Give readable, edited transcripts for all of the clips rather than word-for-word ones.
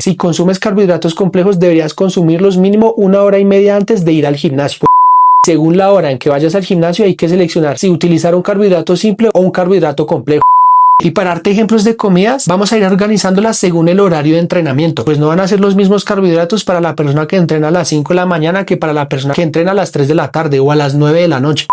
Si consumes carbohidratos complejos, deberías consumirlos mínimo 1 hora y media antes de ir al gimnasio. Según la hora en que vayas al gimnasio, hay que seleccionar si utilizar un carbohidrato simple o un carbohidrato complejo. Y para darte ejemplos de comidas, vamos a ir organizándolas según el horario de entrenamiento. Pues no van a ser los mismos carbohidratos para la persona que entrena a las 5 de la mañana que para la persona que entrena a las 3 de la tarde o a las 9 de la noche.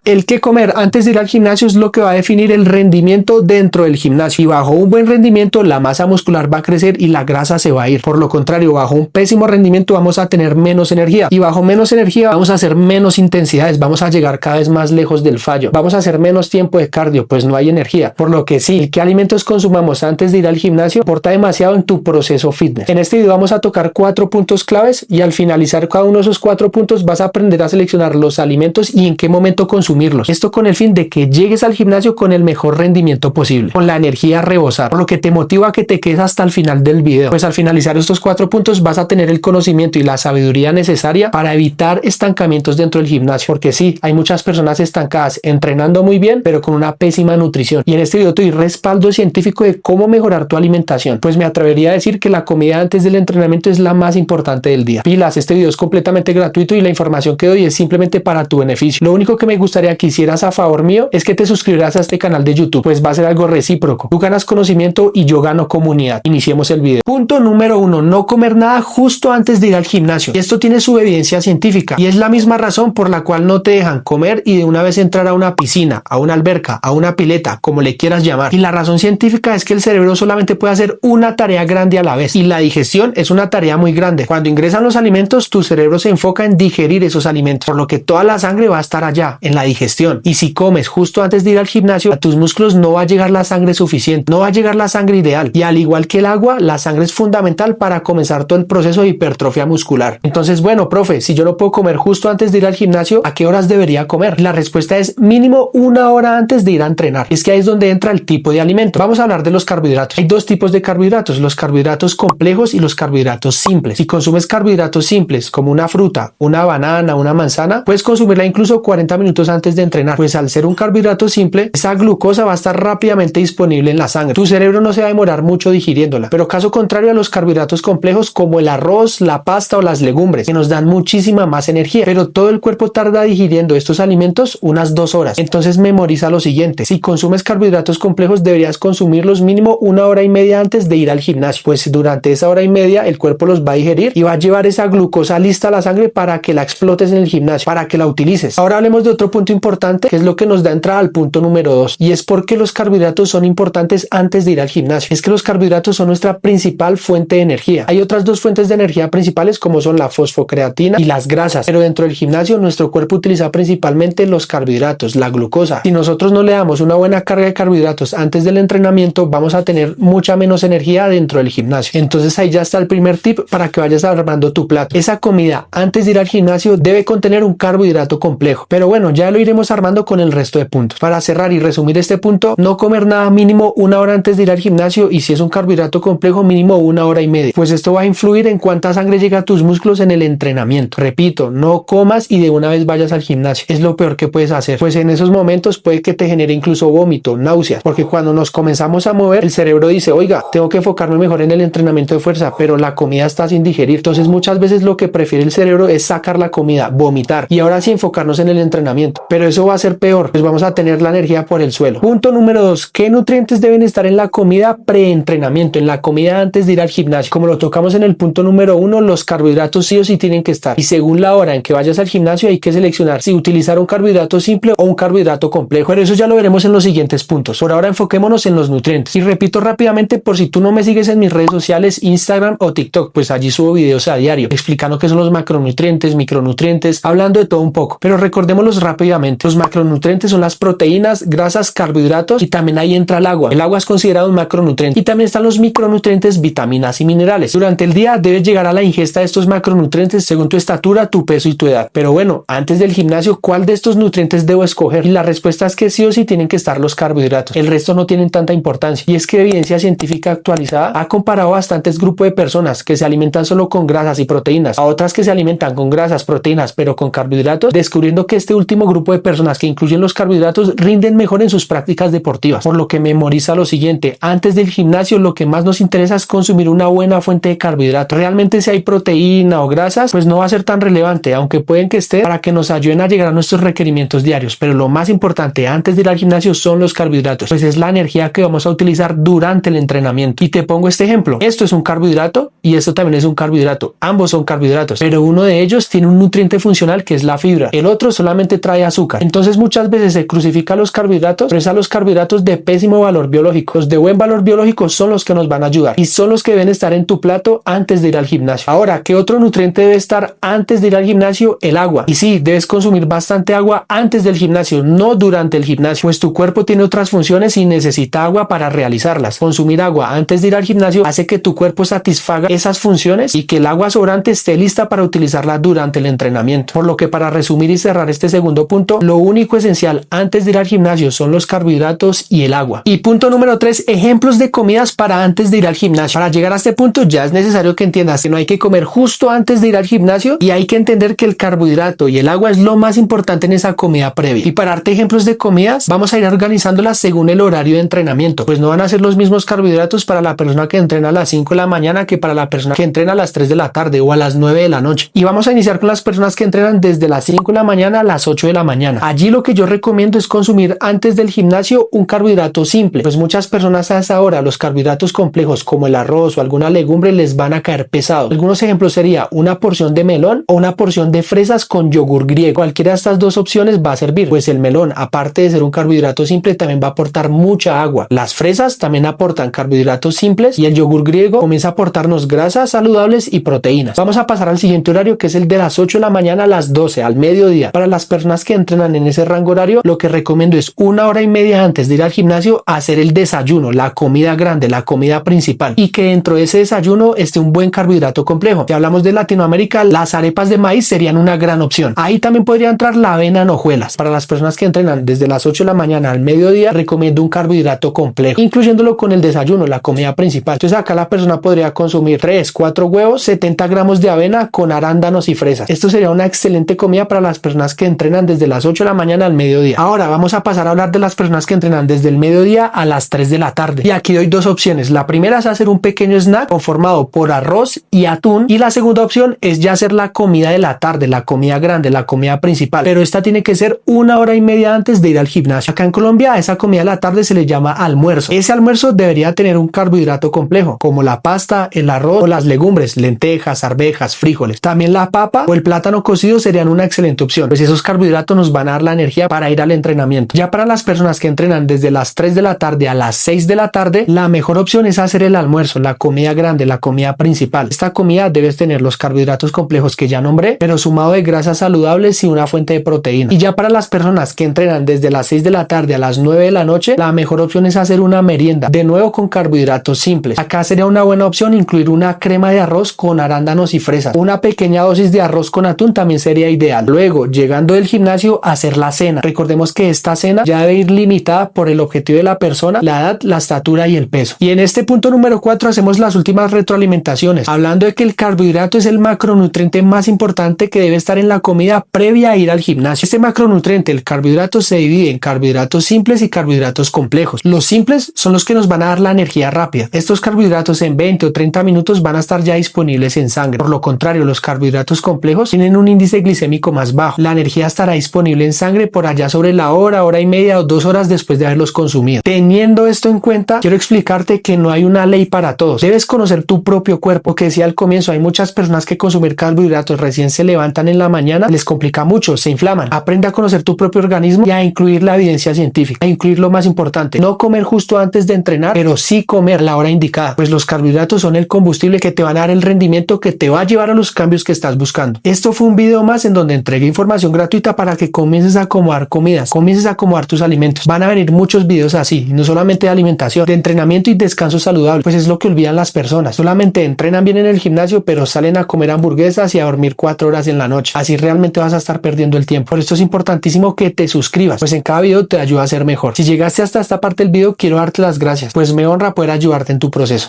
El que comer antes de ir al gimnasio es lo que va a definir el rendimiento dentro del gimnasio. Y bajo un buen rendimiento, la masa muscular va a crecer y la grasa se va a ir. Por lo contrario, bajo un pésimo rendimiento vamos a tener menos energía. Y bajo menos energía vamos a hacer menos intensidades. Vamos a llegar cada vez más lejos del fallo. Vamos a hacer menos tiempo de cardio, pues no hay energía. Por lo que sí, qué alimentos consumamos antes de ir al gimnasio importa demasiado en tu proceso fitness. En este video vamos a tocar 4 puntos claves y al finalizar cada uno de esos 4 puntos vas a aprender a seleccionar los alimentos y en qué momento consumirlos. Esto con el fin de que llegues al gimnasio con el mejor rendimiento posible, con la energía a rebosar, por lo que te motiva a que te quedes hasta el final del video. Pues al finalizar estos 4 puntos vas a tener el conocimiento y la sabiduría necesaria para evitar estancamientos dentro del gimnasio, porque sí, hay muchas personas estancadas entrenando muy bien, pero con una pésima nutrición. Y en este video te doy respaldo científico de cómo mejorar tu alimentación. Pues me atrevería a decir que la comida antes del entrenamiento es la más importante del día. Pilas, este video es completamente gratuito y la información que doy es simplemente para tu beneficio. Lo único que me gustaría que hicieras a favor mío es que te suscribieras a este canal de YouTube, pues va a ser algo recíproco. Tú ganas conocimiento y yo gano comunidad. Iniciemos el video. Punto número 1: no comer nada justo antes de ir al gimnasio. Y esto tiene su evidencia científica y es la misma razón por la cual no te dejan comer y de una vez entrar a una piscina, a una alberca, a una pileta, como le quieras llamar. Y la razón científica es que el cerebro solamente puede hacer una tarea grande a la vez y la digestión es una tarea muy grande. Cuando ingresan los alimentos, tu cerebro se enfoca en digerir esos alimentos, por lo que toda la sangre va a estar allá, en la digestión. Y si comes justo antes de ir al gimnasio, a tus músculos no va a llegar la sangre suficiente, no va a llegar la sangre ideal. Y al igual que el agua, la sangre es fundamental para comenzar todo el proceso de hipertrofia muscular. Entonces, bueno, profe, si yo no puedo comer justo antes de ir al gimnasio, ¿a qué horas debería comer? La respuesta es mínimo 1 hora antes de ir a entrenar. Es que ahí es donde entra el tipo de alimento. Vamos a hablar de los carbohidratos. Hay 2 tipos de carbohidratos: los carbohidratos complejos y los carbohidratos simples. Si consumes carbohidratos simples como una fruta, una banana, una manzana, puedes consumirla incluso 40 minutos antes de entrenar, pues al ser un carbohidrato simple, esa glucosa va a estar rápidamente disponible en la sangre. Tu cerebro no se va a demorar mucho digiriéndola, pero caso contrario a los carbohidratos complejos como el arroz, la pasta o las legumbres, que nos dan muchísima más energía, pero todo el cuerpo tarda digiriendo estos alimentos unas 2 horas. Entonces memoriza lo siguiente: si consumes carbohidratos complejos, deberías consumirlos mínimo 1 hora y media antes de ir al gimnasio, pues durante esa hora y media el cuerpo los va a digerir y va a llevar esa glucosa lista a la sangre para que la explotes en el gimnasio, para que la utilices. Ahora hablemos de otro punto importante, que es lo que nos da entrada al punto número 2, y es por qué los carbohidratos son importantes antes de ir al gimnasio. Es que los carbohidratos son nuestra principal fuente de energía. Hay otras 2 fuentes de energía principales como son la fosfocreatina y las grasas, pero dentro del gimnasio nuestro cuerpo utiliza principalmente los carbohidratos, la glucosa. Si nosotros no le damos una buena carga de carbohidratos antes del entrenamiento, vamos a tener mucha menos energía dentro del gimnasio. Entonces ahí ya está el primer tip para que vayas armando tu plato. Esa comida antes de ir al gimnasio debe contener un carbohidrato complejo, pero bueno, ya lo iremos armando con el resto de puntos. Para cerrar y resumir este punto: no comer nada mínimo 1 hora antes de ir al gimnasio, y si es un carbohidrato complejo, mínimo 1 hora y media, pues esto va a influir en cuánta sangre llega a tus músculos en el entrenamiento. Repito, no comas y de una vez vayas al gimnasio, es lo peor que puedes hacer, pues en esos momentos puede que te genere incluso vómito, náuseas, porque cuando nos comenzamos a mover, el cerebro dice: oiga, tengo que enfocarme mejor en el entrenamiento de fuerza, pero la comida está sin digerir. Entonces muchas veces lo que prefiere el cerebro es sacar la comida, vomitar, y ahora sí enfocarnos en el entrenamiento, pero eso va a ser peor, pues vamos a tener la energía por el suelo. Punto número 2: ¿qué nutrientes deben estar en la comida preentrenamiento, en la comida antes de ir al gimnasio? Como lo tocamos en el punto número 1, los carbohidratos sí o sí tienen que estar, y según la hora en que vayas al gimnasio hay que seleccionar si utilizar un carbohidrato simple o un carbohidrato complejo, pero eso ya lo veremos en los siguientes puntos. Por ahora enfoquémonos en los nutrientes, y repito rápidamente por si tú no me sigues en mis redes sociales, Instagram o TikTok, pues allí subo videos a diario explicando qué son los macronutrientes, micronutrientes, hablando de todo un poco, pero recordémoslos rápidamente. Los macronutrientes son las proteínas, grasas, carbohidratos, y también ahí entra el agua. El agua es considerado un macronutriente, y también están los micronutrientes, vitaminas y minerales. Durante el día debes llegar a la ingesta de estos macronutrientes según tu estatura, tu peso y tu edad. Pero bueno, antes del gimnasio, ¿cuál de estos nutrientes debo escoger? Y la respuesta es que sí o sí tienen que estar los carbohidratos. El resto no tienen tanta importancia, y es que evidencia científica actualizada ha comparado bastantes grupos de personas que se alimentan solo con grasas y proteínas a otras que se alimentan con grasas, proteínas pero con carbohidratos, descubriendo que este último grupo grupo de personas que incluyen los carbohidratos rinden mejor en sus prácticas deportivas, por lo que memoriza lo siguiente: antes del gimnasio lo que más nos interesa es consumir una buena fuente de carbohidratos. Realmente si hay proteína o grasas, pues no va a ser tan relevante, aunque pueden que esté, para que nos ayuden a llegar a nuestros requerimientos diarios, pero lo más importante antes de ir al gimnasio son los carbohidratos, pues es la energía que vamos a utilizar durante el entrenamiento. Y te pongo este ejemplo: esto es un carbohidrato y esto también es un carbohidrato, ambos son carbohidratos, pero uno de ellos tiene un nutriente funcional que es la fibra, el otro solamente trae azúcar. Entonces muchas veces se crucifica a los carbohidratos, pero es a los carbohidratos de pésimo valor biológico. Los de buen valor biológico son los que nos van a ayudar y son los que deben estar en tu plato antes de ir al gimnasio. Ahora, ¿qué otro nutriente debe estar antes de ir al gimnasio? El agua. Y sí, debes consumir bastante agua antes del gimnasio, no durante el gimnasio, pues tu cuerpo tiene otras funciones y necesita agua para realizarlas. Consumir agua antes de ir al gimnasio hace que tu cuerpo satisfaga esas funciones y que el agua sobrante esté lista para utilizarla durante el entrenamiento. Por lo que, para resumir y cerrar este segundo punto, lo único esencial antes de ir al gimnasio son los carbohidratos y el agua. Y punto número 3, ejemplos de comidas para antes de ir al gimnasio. Para llegar a este punto ya es necesario que entiendas que no hay que comer justo antes de ir al gimnasio y hay que entender que el carbohidrato y el agua es lo más importante en esa comida previa. Y para darte ejemplos de comidas, vamos a ir organizándolas según el horario de entrenamiento, pues no van a ser los mismos carbohidratos para la persona que entrena a las 5 de la mañana que para la persona que entrena a las 3 de la tarde o a las 9 de la noche. Y vamos a iniciar con las personas que entrenan desde las 5 de la mañana a las 8 de la mañana. Allí lo que yo recomiendo es consumir antes del gimnasio un carbohidrato simple, pues muchas personas a esa hora los carbohidratos complejos como el arroz o alguna legumbre les van a caer pesados. Algunos ejemplos sería una porción de melón o una porción de fresas con yogur griego. Cualquiera de estas dos opciones va a servir, pues el melón, aparte de ser un carbohidrato simple, también va a aportar mucha agua. Las fresas también aportan carbohidratos simples y el yogur griego comienza a aportarnos grasas saludables y proteínas. Vamos a pasar al siguiente horario, que es el de las 8 de la mañana a las 12, al mediodía. Para las personas que entrenan en ese rango horario, lo que recomiendo es una hora y media antes de ir al gimnasio hacer el desayuno, la comida grande, la comida principal, y que dentro de ese desayuno esté un buen carbohidrato complejo. Si hablamos de Latinoamérica, las arepas de maíz serían una gran opción. Ahí también podría entrar la avena en hojuelas. Para las personas que entrenan desde las 8 de la mañana al mediodía, recomiendo un carbohidrato complejo, incluyéndolo con el desayuno, la comida principal. Entonces acá la persona podría consumir 3, 4 huevos, 70 gramos de avena con arándanos y fresas. Esto sería una excelente comida para las personas que entrenan desde las 8 de la mañana al mediodía. Ahora vamos a pasar a hablar de las personas que entrenan desde el mediodía a las 3 de la tarde. Y aquí doy dos opciones. La primera es hacer un pequeño snack conformado por arroz y atún, y la segunda opción es ya hacer la comida de la tarde, la comida grande, la comida principal, pero esta tiene que ser una hora y media antes de ir al gimnasio. Acá en Colombia a esa comida de la tarde se le llama almuerzo. Ese almuerzo debería tener un carbohidrato complejo como la pasta, el arroz o las legumbres, lentejas, arvejas, frijoles. También la papa o el plátano cocido serían una excelente opción, pues esos carbohidratos nos van a dar la energía para ir al entrenamiento. Ya para las personas que entrenan desde las 3 de la tarde a las 6 de la tarde, la mejor opción es hacer el almuerzo, la comida grande, la comida principal. Esta comida debes tener los carbohidratos complejos que ya nombré, pero sumado de grasas saludables y una fuente de proteína. Y ya para las personas que entrenan desde las 6 de la tarde a las 9 de la noche, la mejor opción es hacer una merienda, de nuevo con carbohidratos simples. Acá sería una buena opción incluir una crema de arroz con arándanos y fresas. Una pequeña dosis de arroz con atún también sería ideal. Luego, llegando del gimnasio, hacer la cena. Recordemos que esta cena ya debe ir limitada por el objetivo de la persona, la edad, la estatura y el peso. Y en este punto número 4 hacemos las últimas retroalimentaciones, hablando de que el carbohidrato es el macronutriente más importante que debe estar en la comida previa a ir al gimnasio. Este macronutriente, el carbohidrato, se divide en carbohidratos simples y carbohidratos complejos. Los simples son los que nos van a dar la energía rápida. Estos carbohidratos en 20 o 30 minutos van a estar ya disponibles en sangre. Por lo contrario, los carbohidratos complejos tienen un índice glicémico más bajo. La energía estará disponible en sangre por allá sobre la hora, hora y media o 2 horas después de haberlos consumido. Teniendo esto en cuenta, quiero explicarte que no hay una ley para todos. Debes conocer tu propio cuerpo. Que decía al comienzo, hay muchas personas que consumir carbohidratos recién se levantan en la mañana les complica mucho, se inflaman. Aprende a conocer tu propio organismo y a incluir la evidencia científica, a incluir lo más importante, no comer justo antes de entrenar, pero sí comer la hora indicada, pues los carbohidratos son el combustible que te van a dar el rendimiento que te va a llevar a los cambios que estás buscando. Esto fue un video más en donde entregué información gratuita para que comiences a acomodar comidas, comiences a acomodar tus alimentos. Van a venir muchos videos así, no solamente de alimentación, de entrenamiento y descanso saludable, pues es lo que olvidan las personas. Solamente entrenan bien en el gimnasio, pero salen a comer hamburguesas y a dormir 4 horas en la noche. Así realmente vas a estar perdiendo el tiempo. Por esto es importantísimo que te suscribas, pues en cada video te ayuda a ser mejor. Si llegaste hasta esta parte del video, quiero darte las gracias, pues me honra poder ayudarte en tu proceso.